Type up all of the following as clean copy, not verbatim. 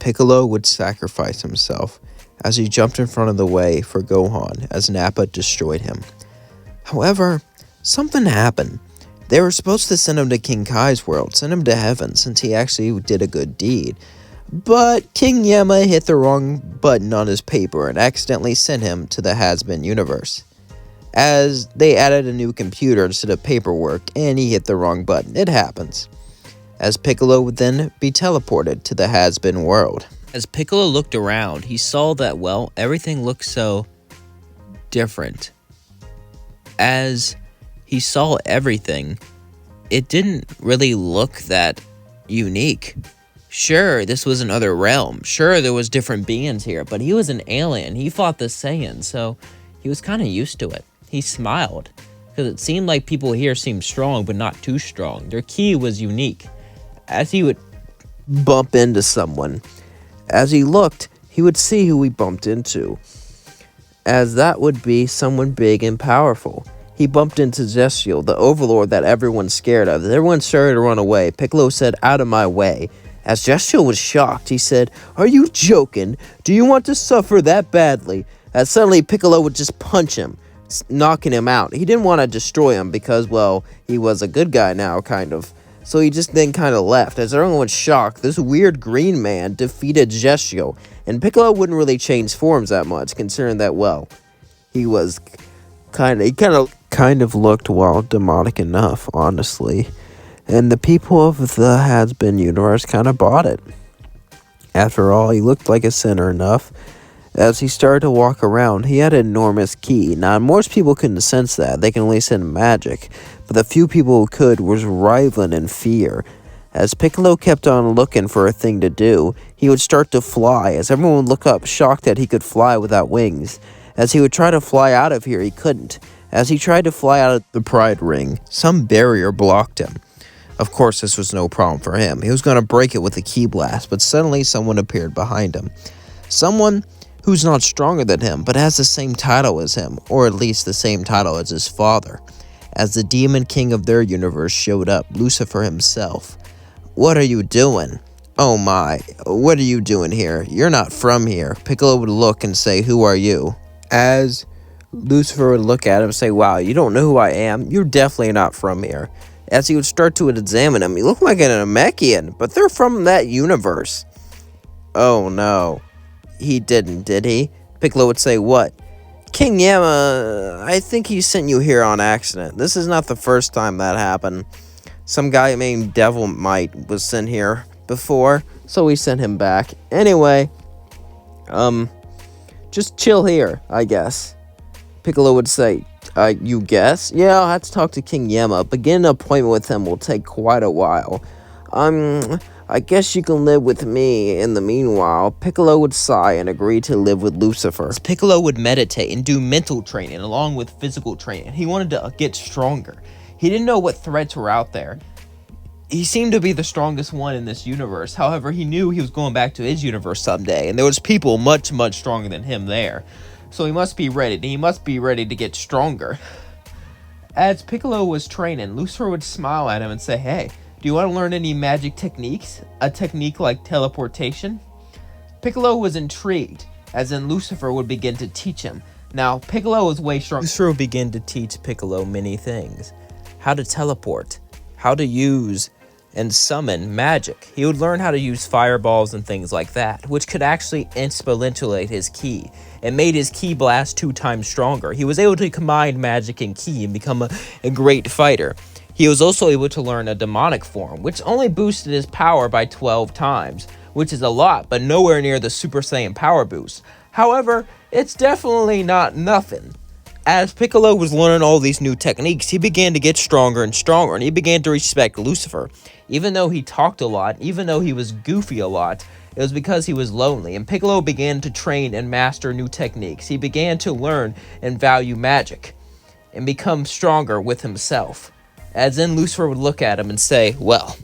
Piccolo would sacrifice himself as he jumped in front of the way for Gohan as Nappa destroyed him. However, something happened. They were supposed to send him to King Kai's world, send him to heaven since he actually did a good deed. But King Yama hit the wrong button on his paper and accidentally sent him to the Hazbin universe. As they added a new computer instead of paperwork and he hit the wrong button. It happens. As Piccolo would then be teleported to the Hazbin world. As Piccolo looked around, he saw that, well, everything looked so different. As he saw everything, it didn't really look that unique. Sure, this was another realm. Sure, there was different beings here, but he was an alien. He fought the Saiyans, so he was kind of used to it. He smiled, because it seemed like people here seemed strong, but not too strong. Their ki was unique. As he would bump into someone, as he looked, he would see who he bumped into, as that would be someone big and powerful. He bumped into Zestial, the overlord that everyone's scared of. Everyone started to run away. Piccolo said, "Out of my way." As Zestial was shocked, he said, "Are you joking? Do you want to suffer that badly?" As suddenly Piccolo would just punch him, knocking him out. He didn't want to destroy him because, well, he was a good guy now, kind of. So he just then kind of left. As everyone was shocked, this weird green man defeated Zestial. And Piccolo wouldn't really change forms that much, considering that, well, he was kind of looked, well, demonic enough, honestly. And the people of the Hazbin universe kind of bought it. After all, he looked like a sinner enough. As he started to walk around, he had an enormous ki. Now, most people couldn't sense that. They can only sense magic. But the few people who could was rivaling in fear. As Piccolo kept on looking for a thing to do, he would start to fly. As everyone would look up, shocked that he could fly without wings. As he would try to fly out of here, he couldn't. As he tried to fly out of the Pride Ring, some barrier blocked him. Of course, this was no problem for him. He was going to break it with a ki blast, but suddenly someone appeared behind him. Someone who's not stronger than him, but has the same title as him, or at least the same title as his father. As the demon king of their universe showed up, Lucifer himself. "What are you doing?" "Oh my, what are you doing here? You're not from here." Piccolo would look and say, "Who are you?" As Lucifer would look at him and say, "Wow, you don't know who I am? You're definitely not from here." As he would start to examine him, he looked like an Namekian, but they're from that universe. "Oh no. He didn't, did he?" Piccolo would say, "What?" "King Yama, I think he sent you here on accident. This is not the first time that happened. Some guy named Devil Might was sent here before, so we sent him back. Anyway, just chill here, I guess." Piccolo would say, "You guess? Yeah, I'll have to talk to King Yama, but getting an appointment with him will take quite a while. I guess you can live with me in the meanwhile." Piccolo would sigh and agree to live with Lucifer. Piccolo would meditate and do mental training along with physical training. He wanted to get stronger. He didn't know what threats were out there. He seemed to be the strongest one in this universe. However, he knew he was going back to his universe someday, and there was people much, much stronger than him there. So he must be ready, and he must be ready to get stronger. As Piccolo was training, Lucifer would smile at him and say, "Hey, do you want to learn any magic techniques? A technique like teleportation?" Piccolo was intrigued, as then Lucifer would begin to teach him. Now, Piccolo was way stronger. Lucifer would begin to teach Piccolo many things. How to teleport, how to use and summon magic. He would learn how to use fireballs and things like that, which could actually exponentiate his ki. It made his ki blast 2 times stronger. He was able to combine magic and ki and become a great fighter. He was also able to learn a demonic form, which only boosted his power by 12 times, which is a lot, but nowhere near the Super Saiyan power boost. However, it's definitely not nothing. As Piccolo was learning all these new techniques, he began to get stronger and stronger, and he began to respect Lucifer. Even though he talked a lot, even though he was goofy a lot, it was because he was lonely, and Piccolo began to train and master new techniques. He began to learn and value magic, and become stronger with himself. As then Lucifer would look at him and say, "Well,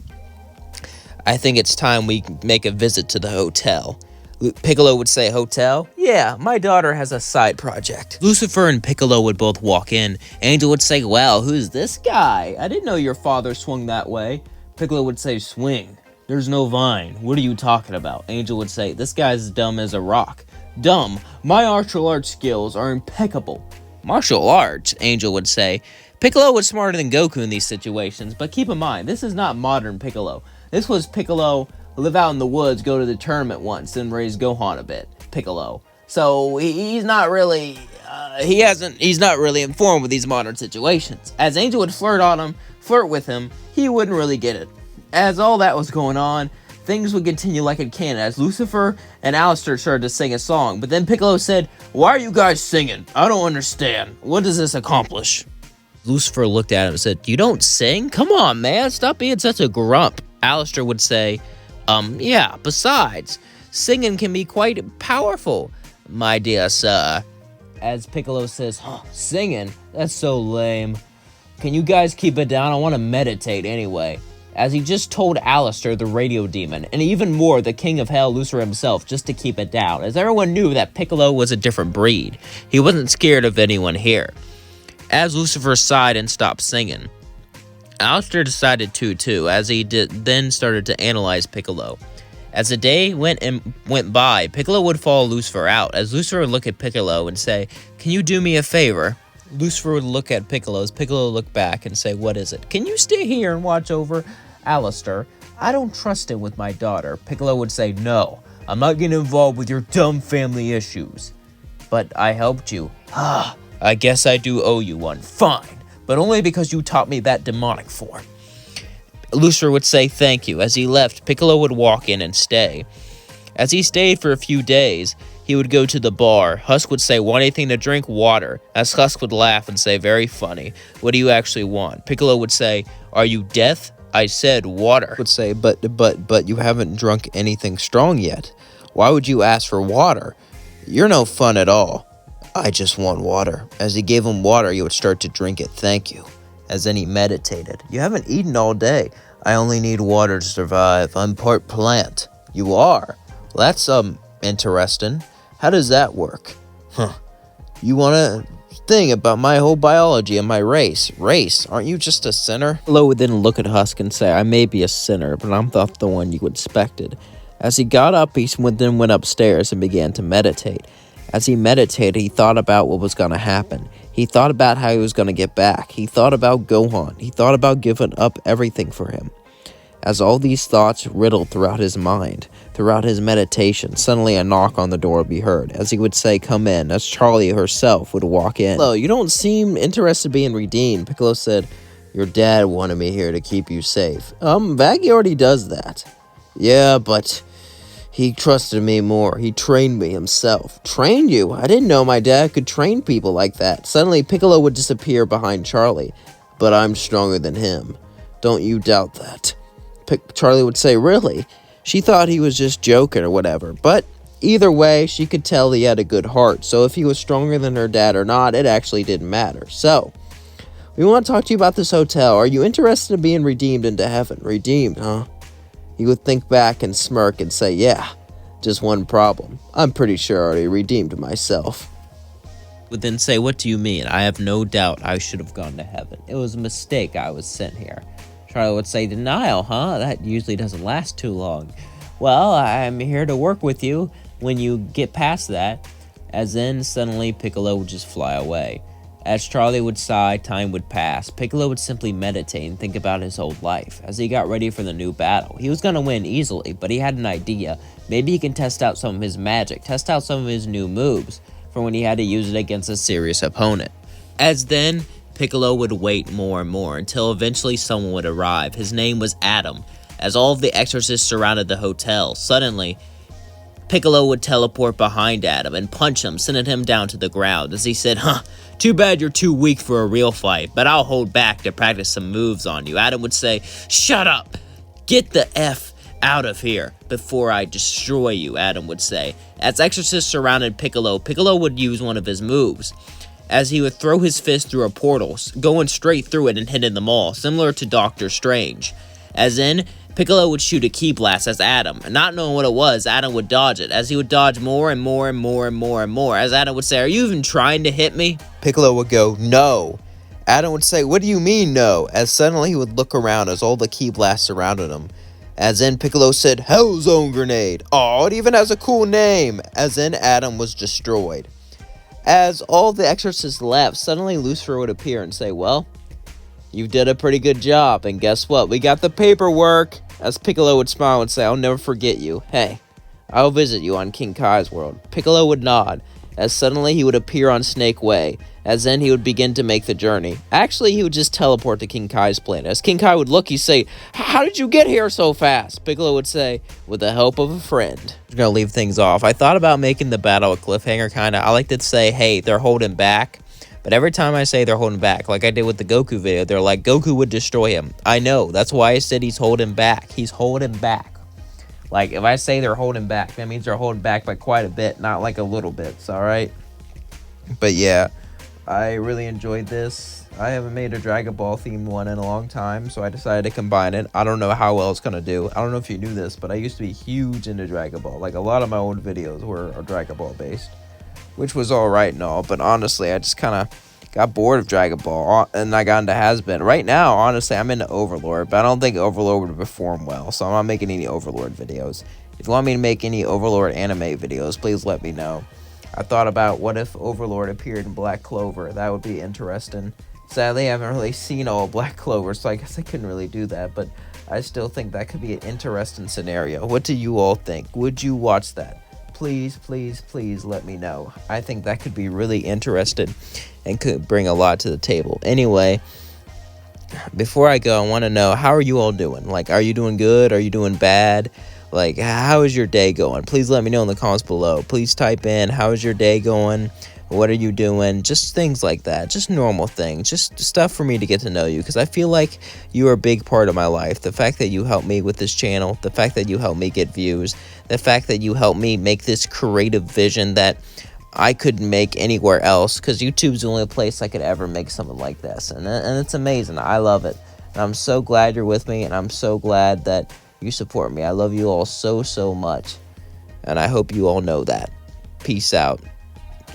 I think it's time we make a visit to the hotel." Piccolo would say, "Hotel? Yeah, my daughter has a side project." Lucifer and Piccolo would both walk in. Angel would say, "Well, who's this guy? I didn't know your father swung that way." Piccolo would say, "Swing. There's no vine. What are you talking about? Angel would say, this guy's dumb as a rock. Dumb. My martial arts skills are impeccable. Martial arts, Angel would say. Piccolo was smarter than Goku in these situations, but keep in mind, this is not modern Piccolo. This was Piccolo live out in the woods, go to the tournament once, and raise Gohan a bit. Piccolo. So he's not really, he's not really informed with these modern situations. As Angel would flirt with him, he wouldn't really get it. As all that was going on, things would continue like it can, as Lucifer and Alistair started to sing a song. But then Piccolo said, why are you guys singing? I don't understand. What does this accomplish? Lucifer looked at him and said, you don't sing? Come on, man. Stop being such a grump. Alistair would say, yeah, besides, singing can be quite powerful, my dear sir. As Piccolo says, singing? That's so lame. Can you guys keep it down? I want to meditate anyway. As he just told Alistair, the radio demon, and even more, the king of hell, Lucifer himself, just to keep it down, as everyone knew that Piccolo was a different breed. He wasn't scared of anyone here. As Lucifer sighed and stopped singing, Alistair decided to too, as he then started to analyze Piccolo. As the day went by, Piccolo would follow Lucifer out, as Lucifer would look at Piccolo and say, can you do me a favor? Lucifer would look at Piccolo, as Piccolo would look back and say, what is it? Can you stay here and watch over Alistair? I don't trust him with my daughter. Piccolo would say, no, I'm not getting involved with your dumb family issues. But I helped you. I guess I do owe you one. Fine, but only because you taught me that demonic form. Lucifer would say thank you. As he left, Piccolo would walk in and stay. As he stayed for a few days, he would go to the bar. Husk would say, want anything to drink? Water. As Husk would laugh and say, very funny. What do you actually want? Piccolo would say, are you deaf? I said water. Would say, but you haven't drunk anything strong yet. Why would you ask for water? You're no fun at all. I just want water. As he gave him water, he would start to drink it. Thank you. As then he meditated. You haven't eaten all day. I only need water to survive. I'm part plant. You are? Well, that's, interesting. How does that work? You want to thing about my whole biology and my race? Race? Aren't you just a sinner? Piccolo would then look at Husk and say, I may be a sinner, but I'm not the one you expected. As he got up, he then went upstairs and began to meditate. As he meditated, he thought about what was going to happen. He thought about how he was going to get back. He thought about Gohan. He thought about giving up everything for him. As all these thoughts riddled throughout his mind, throughout his meditation, suddenly a knock on the door would be heard. As he would say, come in, as Charlie herself would walk in. Hello, you don't seem interested in being redeemed. Piccolo said, your dad wanted me here to keep you safe. Vaggie already does that. Yeah, but he trusted me more. He trained me himself. Trained you? I didn't know my dad could train people like that. Suddenly, Piccolo would disappear behind Charlie. But I'm stronger than him. Don't you doubt that. Charlie would say, really? She thought he was just joking or whatever. But either way, she could tell he had a good heart. So if he was stronger than her dad or not, it actually didn't matter. So, we want to talk to you about this hotel. Are you interested in being redeemed into heaven? Redeemed, huh? He would think back and smirk and say, yeah, just one problem. I'm pretty sure I already redeemed myself. Would then say, what do you mean? I have no doubt I should have gone to heaven. It was a mistake I was sent here. Charlie would say, denial, huh? That usually doesn't last too long. Well, I'm here to work with you when you get past that. As then, suddenly, Piccolo would just fly away. As Charlie would sigh, time would pass. Piccolo would simply meditate and think about his old life. As he got ready for the new battle, he was going to win easily, but he had an idea. Maybe he can test out some of his magic, test out some of his new moves for when he had to use it against a serious opponent. As then, Piccolo would wait more and more until eventually someone would arrive. His name was Adam. As all of the exorcists surrounded the hotel, suddenly, Piccolo would teleport behind Adam and punch him, sending him down to the ground. As he said, too bad you're too weak for a real fight, but I'll hold back to practice some moves on you. Adam would say, shut up! Get the F out of here before I destroy you, Adam would say. As exorcists surrounded Piccolo, Piccolo would use one of his moves. As he would throw his fist through a portal, going straight through it and hitting them all, similar to Doctor Strange. As in, Piccolo would shoot a ki blast as Adam, and not knowing what it was, Adam would dodge it, as he would dodge more and more and more and more and more, as Adam would say, are you even trying to hit me? Piccolo would go, no. Adam would say, what do you mean, no? As suddenly he would look around as all the ki blasts surrounded him. As in, Piccolo said, Hellzone Grenade. Oh, it even has a cool name. As in, Adam was destroyed. As all the exorcists left, suddenly Lucifer would appear and say, well, you did a pretty good job, and guess what? We got the paperwork. As Piccolo would smile and say, I'll never forget you. Hey, I'll visit you on King Kai's world. Piccolo would nod, as suddenly he would appear on Snake Way, as then he would begin to make the journey. Actually, he would just teleport to King Kai's planet. As King Kai would look, he'd say, how did you get here so fast? Piccolo would say, with the help of a friend. I'm gonna leave things off. I thought about making the battle a cliffhanger, kinda. I like to say, hey, they're holding back. But every time I say they're holding back, like I did with the Goku video, they're like, Goku would destroy him. I know, that's why I said he's holding back. He's holding back. Like, if I say they're holding back, that means they're holding back by quite a bit, not like a little bits, alright? But yeah, I really enjoyed this. I haven't made a Dragon Ball themed one in a long time, so I decided to combine it. I don't know how well it's gonna do. I don't know if you knew this, but I used to be huge into Dragon Ball. Like, a lot of my old videos were Dragon Ball based, which was alright and all, but honestly, I just kind of got bored of Dragon Ball, and I got into Hazbin. Right now, honestly, I'm into Overlord, but I don't think Overlord would perform well, so I'm not making any Overlord videos. If you want me to make any Overlord anime videos, please let me know. I thought about what if Overlord appeared in Black Clover. That would be interesting. Sadly, I haven't really seen all Black Clover, so I guess I couldn't really do that, but I still think that could be an interesting scenario. What do you all think? Would you watch that? Please, please, please let me know. I think that could be really interesting and could bring a lot to the table. Anyway, before I go, I want to know, how are you all doing? Like, are you doing good? Are you doing bad? Like, how is your day going? Please let me know in the comments below. Please type in, how is your day going? What are you doing? Just things like that. Just normal things. Just stuff for me to get to know you, because I feel like you are a big part of my life. The fact that you help me with this channel, the fact that you help me get views, the fact that you help me make this creative vision that I couldn't make anywhere else, because YouTube's the only place I could ever make something like this. And it's amazing. I love it. And I'm so glad you're with me, and I'm so glad that you support me. I love you all so, so much. And I hope you all know that. Peace out.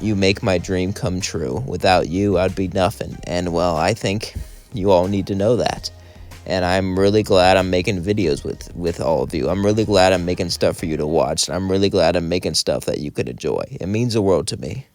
You make my dream come true. Without you, I'd be nothing. And, well, I think you all need to know that. And I'm really glad I'm making videos with all of you. I'm really glad I'm making stuff for you to watch. I'm really glad I'm making stuff that you could enjoy. It means the world to me.